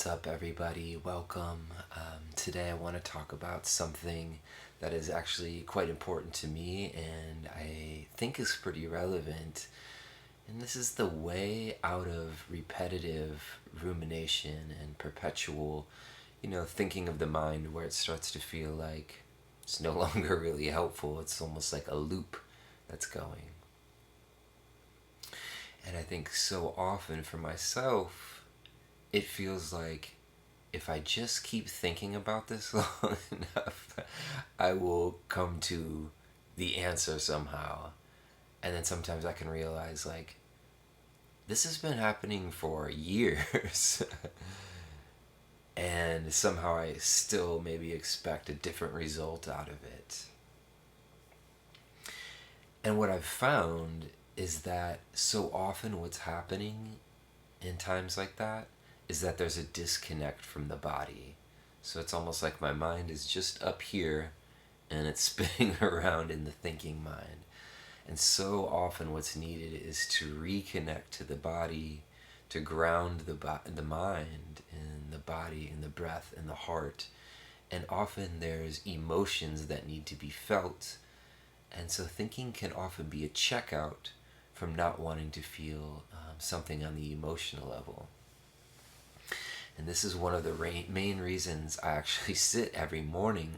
What's up, everybody? Welcome. Today I want to talk about something that is actually quite important to me and I think is pretty relevant. And this is the way out of repetitive rumination and perpetual, thinking of the mind where it starts to feel like it's no longer really helpful. It's almost like a loop that's going. And I think so often for myself, it feels like if I just keep thinking about this long enough, I will come to the answer somehow. And then sometimes I can realize, like, this has been happening for years. And somehow I still maybe expect a different result out of it. And what I've found is that so often what's happening in times like that is that there's a disconnect from the body. So it's almost like my mind is just up here and it's spinning around in the thinking mind. And so often what's needed is to reconnect to the body, to ground the mind and the body and the breath and the heart. And often there's emotions that need to be felt. And so thinking can often be a checkout from not wanting to feel something on the emotional level. And this is one of the main reasons I actually sit every morning.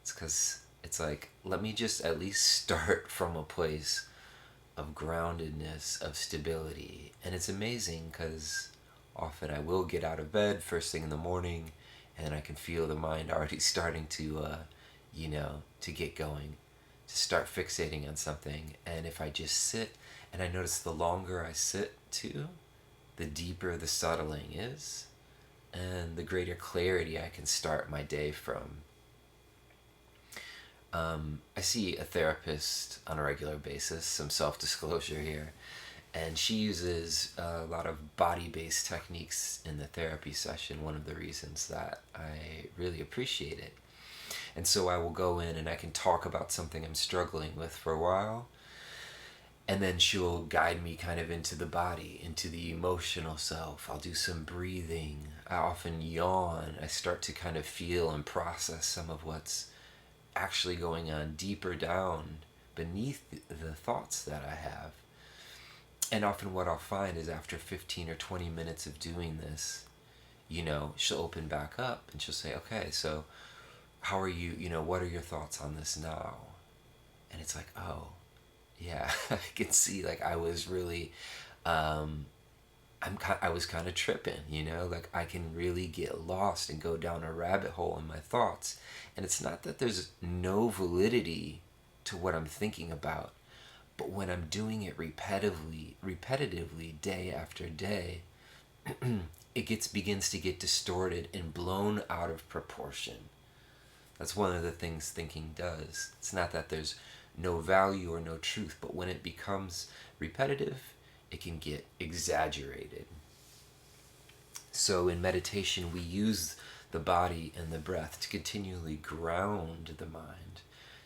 It's because it's like, let me just at least start from a place of groundedness, of stability. And it's amazing because often I will get out of bed first thing in the morning and I can feel the mind already starting to, to get going, to start fixating on something. And if I just sit, and I notice the longer I sit too, the deeper the settling is and the greater clarity I can start my day from. I see a therapist on a regular basis, some self-disclosure here, and she uses a lot of body-based techniques in the therapy session, one of the reasons that I really appreciate it. And so I will go in and I can talk about something I'm struggling with for a while, and then she'll guide me kind of into the body, into the emotional self. I'll do some breathing. I often yawn. I start to kind of feel and process some of what's actually going on deeper down beneath the thoughts that I have. And often what I'll find is after 15 or 20 minutes of doing this, she'll open back up and she'll say, okay, so how are you, what are your thoughts on this now? And it's like, oh, yeah, I can see like I was really, I was kind of tripping, like I can really get lost and go down a rabbit hole in my thoughts. And it's not that there's no validity to what I'm thinking about, but when I'm doing it repetitively, day after day, it begins to get distorted and blown out of proportion. That's one of the things thinking does. It's not that there's no value or no truth, but when it becomes repetitive, it can get exaggerated. So in meditation, we use the body and the breath to continually ground the mind,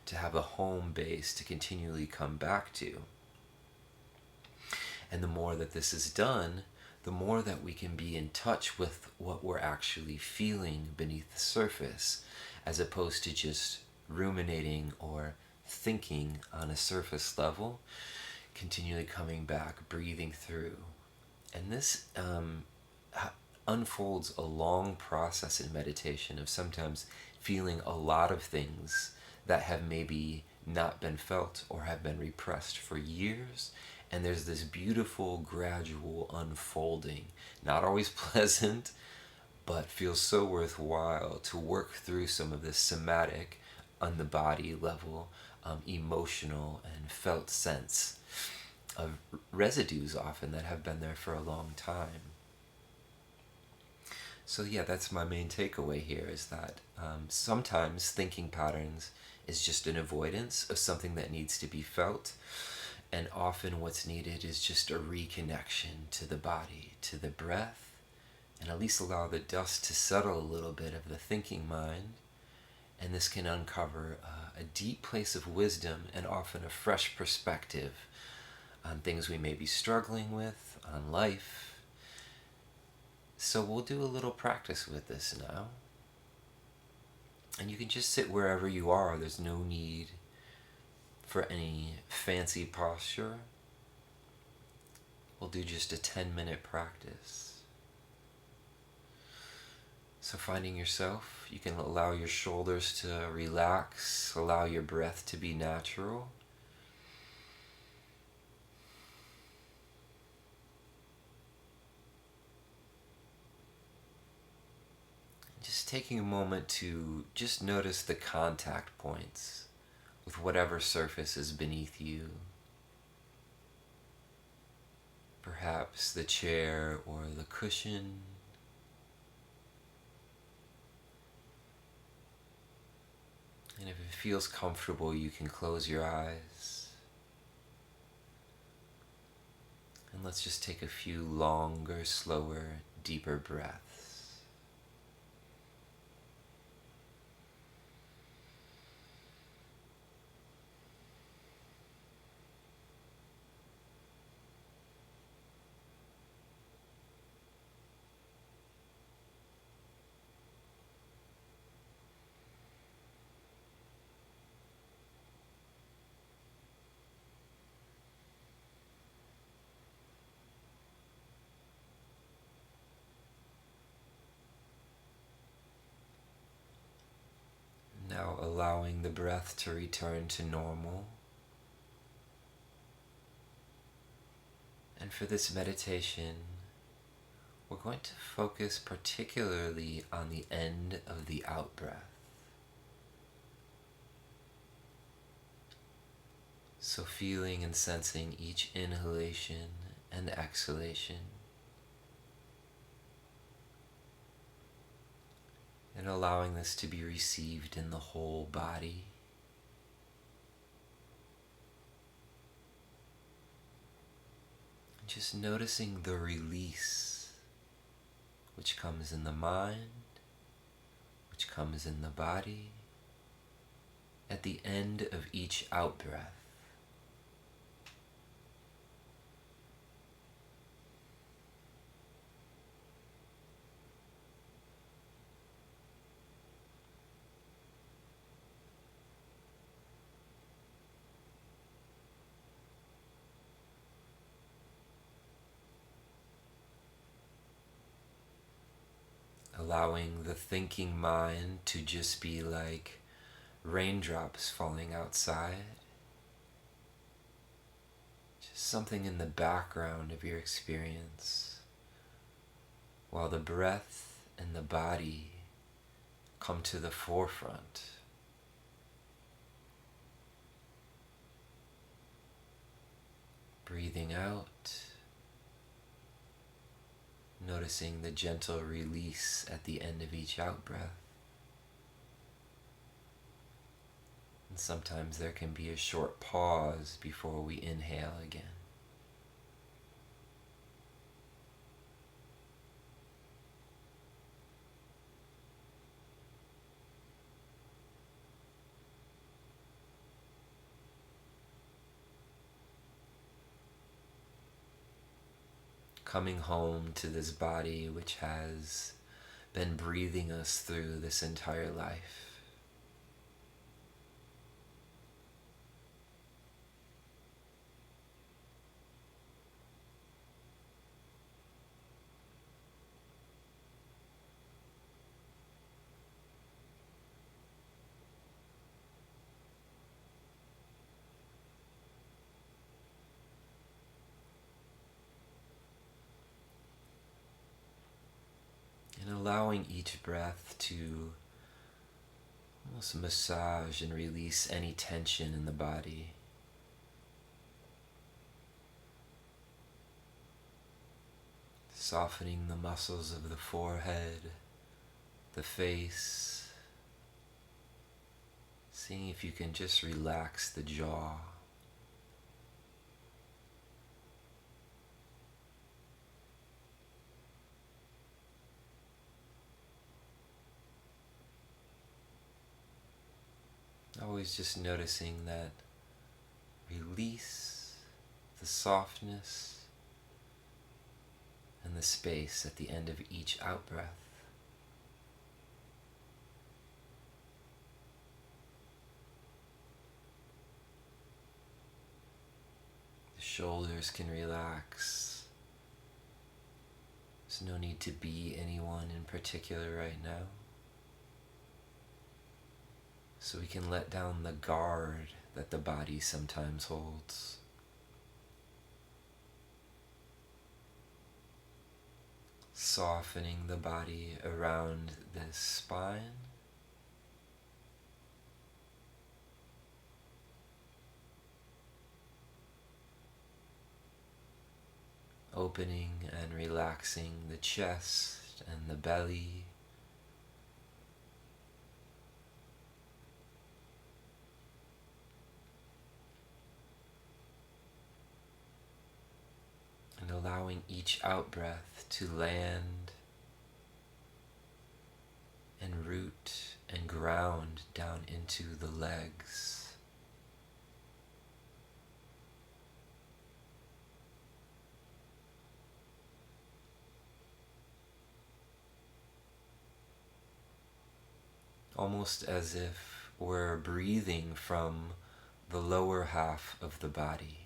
to have a home base to continually come back to. And the more that this is done, the more that we can be in touch with what we're actually feeling beneath the surface, as opposed to just ruminating or thinking on a surface level, continually coming back, breathing through. And this unfolds a long process in meditation of sometimes feeling a lot of things that have maybe not been felt or have been repressed for years. And there's this beautiful, gradual unfolding, not always pleasant, but feels so worthwhile to work through some of this somatic, on the body level, emotional and felt sense of residues often that have been there for a long time. So yeah, that's my main takeaway here, is that sometimes thinking patterns is just an avoidance of something that needs to be felt. And often what's needed is just a reconnection to the body, to the breath, and at least allow the dust to settle a little bit of the thinking mind. And this can uncover a deep place of wisdom and often a fresh perspective on things we may be struggling with, on life. So we'll do a little practice with this now. And you can just sit wherever you are. There's no need for any fancy posture. We'll do just a 10-minute practice. So finding yourself, you can allow your shoulders to relax, allow your breath to be natural. Just taking a moment to just notice the contact points with whatever surface is beneath you. Perhaps the chair or the cushion. And if it feels comfortable, you can close your eyes. And let's just take a few longer, slower, deeper breaths. Now allowing the breath to return to normal. And for this meditation, we're going to focus particularly on the end of the out-breath. So feeling and sensing each inhalation and exhalation. And allowing this to be received in the whole body. Just noticing the release, which comes in the mind, which comes in the body, at the end of each out-breath. Allowing the thinking mind to just be like raindrops falling outside. Just something in the background of your experience, while the breath and the body come to the forefront. Breathing out. Noticing the gentle release at the end of each out-breath. And sometimes there can be a short pause before we inhale again. Coming home to this body which has been breathing us through this entire life. And allowing each breath to almost massage and release any tension in the body. Softening the muscles of the forehead, the face. Seeing if you can just relax the jaw. Always just noticing that release, the softness, and and the space at the end of each out-breath. The shoulders can relax. There's no need to be anyone in particular right now. So we can let down the guard that the body sometimes holds. Softening the body around this spine. Opening and relaxing the chest and the belly. And allowing each out-breath to land and root and ground down into the legs. Almost as if we're breathing from the lower half of the body.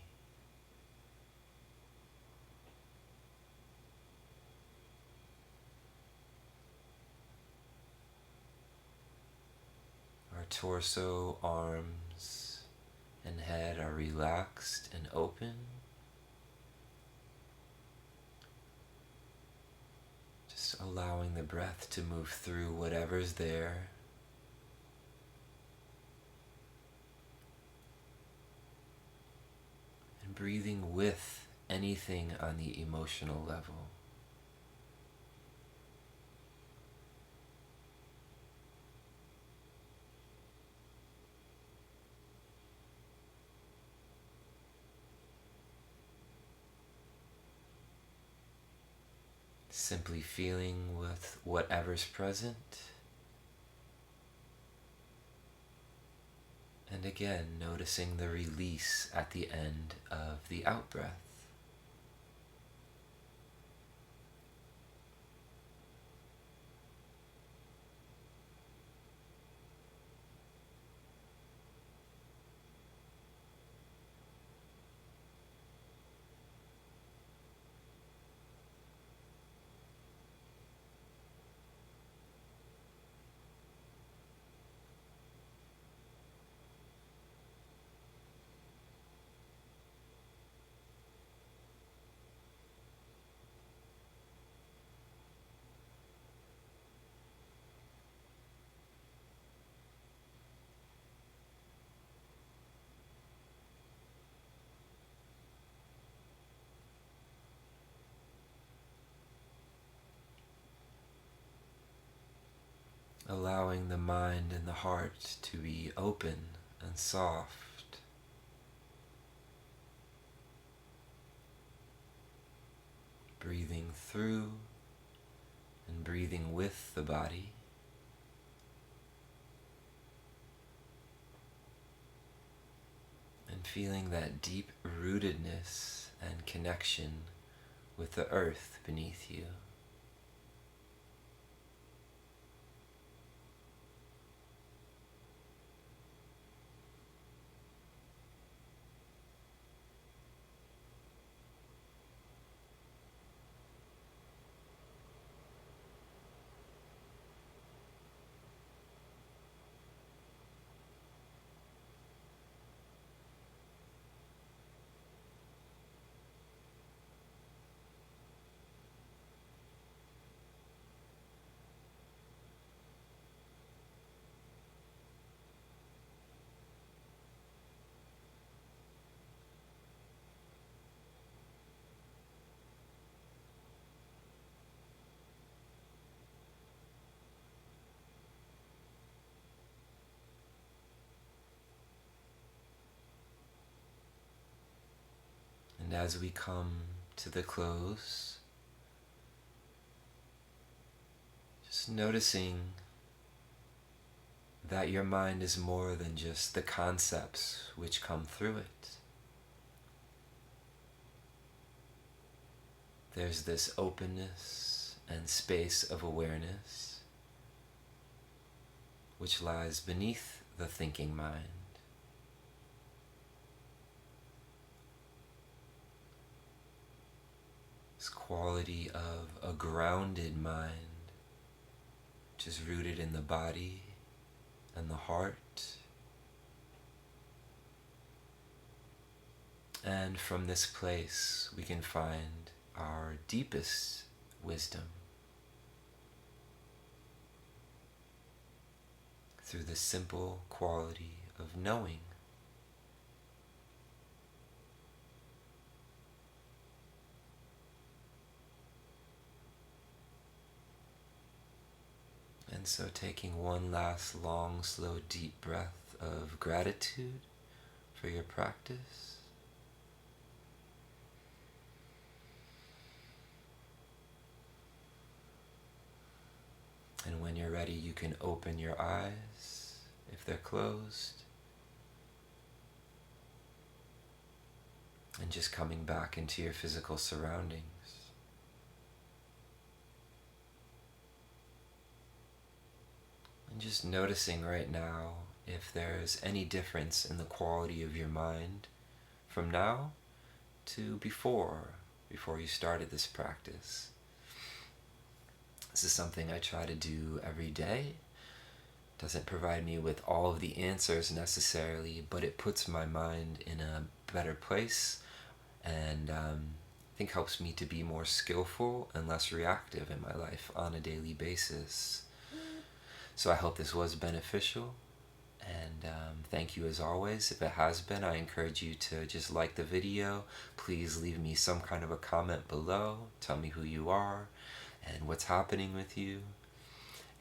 Our torso, arms, and head are relaxed and open. Just allowing the breath to move through whatever's there. And breathing with anything on the emotional level. Simply feeling with whatever's present. And again, noticing the release at the end of the out-breath. Allowing the mind and the heart to be open and soft. Breathing through and breathing with the body. And feeling that deep rootedness and connection with the earth beneath you. And as we come to the close, just noticing that your mind is more than just the concepts which come through it. there's this openness and space of awareness which lies beneath the thinking mind. This quality of a grounded mind, which is rooted in the body and the heart. And from this place, we can find our deepest wisdom through the simple quality of knowing. And so taking one last long, slow, deep breath of gratitude for your practice. And when you're ready, you can open your eyes if they're closed. And just coming back into your physical surroundings. And just noticing right now if there's any difference in the quality of your mind from now to before you started this practice. This is something I try to do every day. Doesn't provide me with all of the answers necessarily, but it puts my mind in a better place and I think helps me to be more skillful and less reactive in my life on a daily basis. So I hope this was beneficial, and thank you as always. If it has been, I encourage you to just like the video. Please leave me some kind of a comment below. Tell me who you are and what's happening with you.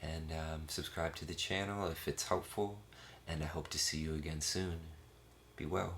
And subscribe to the channel if it's helpful. And I hope to see you again soon. Be well.